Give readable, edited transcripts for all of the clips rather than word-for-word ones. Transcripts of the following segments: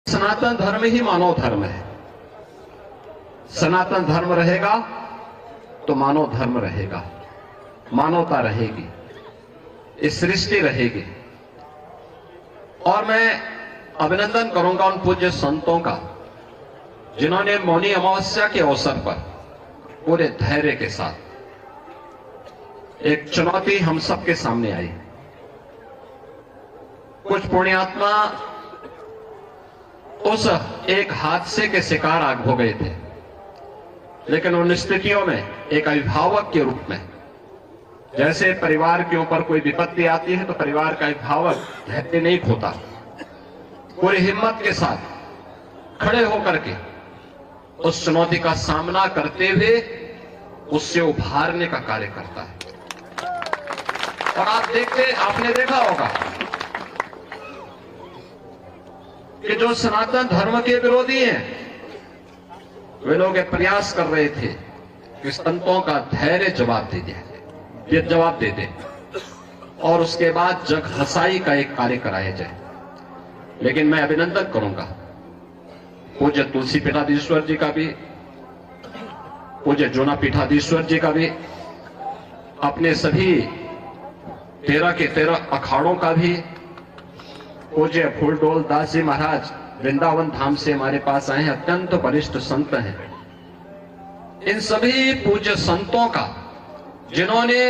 सनातन धर्म ही मानव धर्म है। सनातन धर्म रहेगा तो मानव धर्म रहेगा, मानवता रहेगी, इस सृष्टि रहेगी। और मैं अभिनंदन करूंगा उन पूज्य संतों का जिन्होंने मौनी अमावस्या के अवसर पर पूरे धैर्य के साथ एक चुनौती हम सबके सामने आई। कुछ पुण्यात्मा उस एक हादसे के शिकार आग हो गए थे, लेकिन उन स्थितियों में एक अभिभावक के रूप में, जैसे परिवार के ऊपर कोई विपत्ति आती है तो परिवार का अभिभावक धैर्य नहीं खोता, पूरी हिम्मत के साथ खड़े होकर के उस चुनौती का सामना करते हुए उससे उभारने का कार्य करता है। और आपने देखा होगा कि जो सनातन धर्म के विरोधी हैं वे लोग एक प्रयास कर रहे थे कि संतों का धैर्य जवाब दे दे और उसके बाद जग हसाई का एक कार्य कराया जाए। लेकिन मैं अभिनंदन करूंगा पूज्य तुलसी पीठाधीश्वर जी का भी, पूज्य जूना पीठाधीश्वर जी का भी, अपने सभी 13 के 13 अखाड़ों का भी, पूज्य फूलडोल दास जी महाराज वृंदावन धाम से हमारे पास आए हैं, अत्यंत वरिष्ठ संत हैं। इन सभी पूज्य संतों का जिन्होंने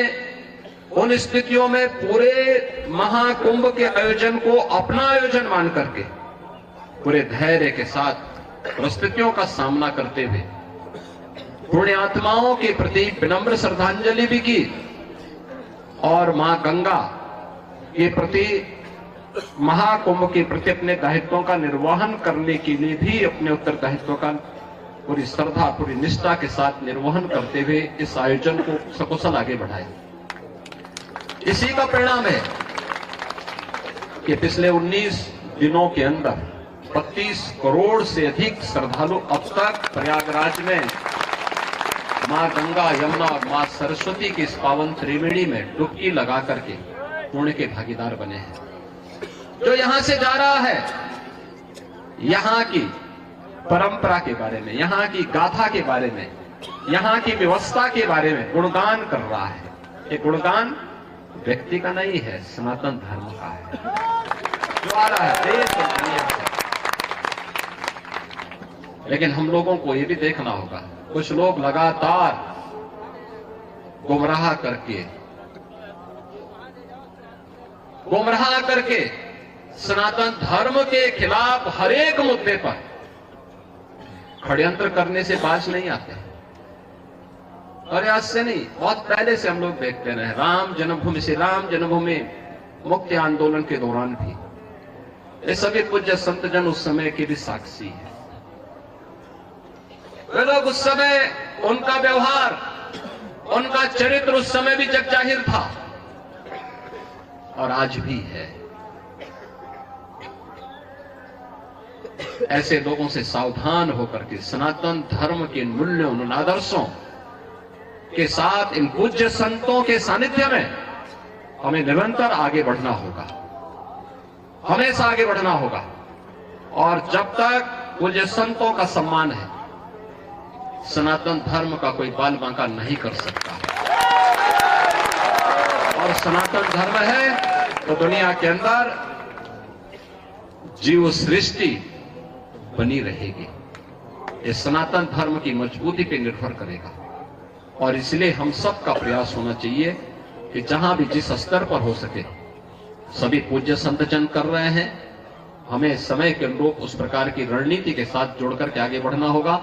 उन स्थितियों में पूरे महाकुंभ के आयोजन को अपना आयोजन मान करके पूरे धैर्य के साथ परिस्थितियों का सामना करते हुए पुण्यात्माओं के प्रति विनम्र श्रद्धांजलि भी की और मां गंगा के प्रति, महाकुंभ के प्रति अपने दायित्वों का निर्वहन करने के लिए भी अपने उत्तरदायित्वों का पूरी श्रद्धा, पूरी निष्ठा के साथ निर्वहन करते हुए इस आयोजन को सकुशल आगे बढ़ाए। इसी का परिणाम है कि पिछले 19 दिनों के अंदर 32 करोड़ से अधिक श्रद्धालु अब तक प्रयागराज में मां गंगा, यमुना और मां सरस्वती की इस पावन त्रिवेणी में डुबकी लगा करके पुण्य के भागीदार बने हैं। जो यहां से जा रहा है, यहां की परंपरा के बारे में, यहां की गाथा के बारे में, यहां की व्यवस्था के बारे में गुणगान कर रहा है। ये गुणगान व्यक्ति का नहीं है, सनातन धर्म का है जो आ रहा है देश और दुनिया से। लेकिन हम लोगों को ये भी देखना होगा, कुछ लोग लगातार गुमराह करके सनातन धर्म के खिलाफ हर एक मुद्दे पर षड्यंत्र करने से बाज नहीं आते। और आज से नहीं, बहुत पहले से हम लोग देखते रहे। राम जन्मभूमि से राम जन्मभूमि मुक्ति आंदोलन के दौरान भी ये सभी पूज्य संत जन उस समय के भी साक्षी है। वे लोग उस समय, उनका व्यवहार, उनका चरित्र उस समय भी जग जाहिर था और आज भी है। ऐसे लोगों से सावधान होकर के सनातन धर्म के मूल्यों, उन आदर्शों के साथ इन पूज्य संतों के सानिध्य में हमें निरंतर आगे बढ़ना होगा, हमेशा आगे बढ़ना होगा। और जब तक पूज्य संतों का सम्मान है, सनातन धर्म का कोई बाल बांका नहीं कर सकता। और सनातन धर्म है तो दुनिया के अंदर जीव सृष्टि बनी रहेगी। ये सनातन धर्म की मजबूती पर निर्भर करेगा। और इसलिए हम सब का प्रयास होना चाहिए कि जहां भी जिस स्तर पर हो सके, सभी पूज्य संत जन कर रहे हैं, हमें समय के अनुरूप उस प्रकार की रणनीति के साथ जोड़कर के आगे बढ़ना होगा।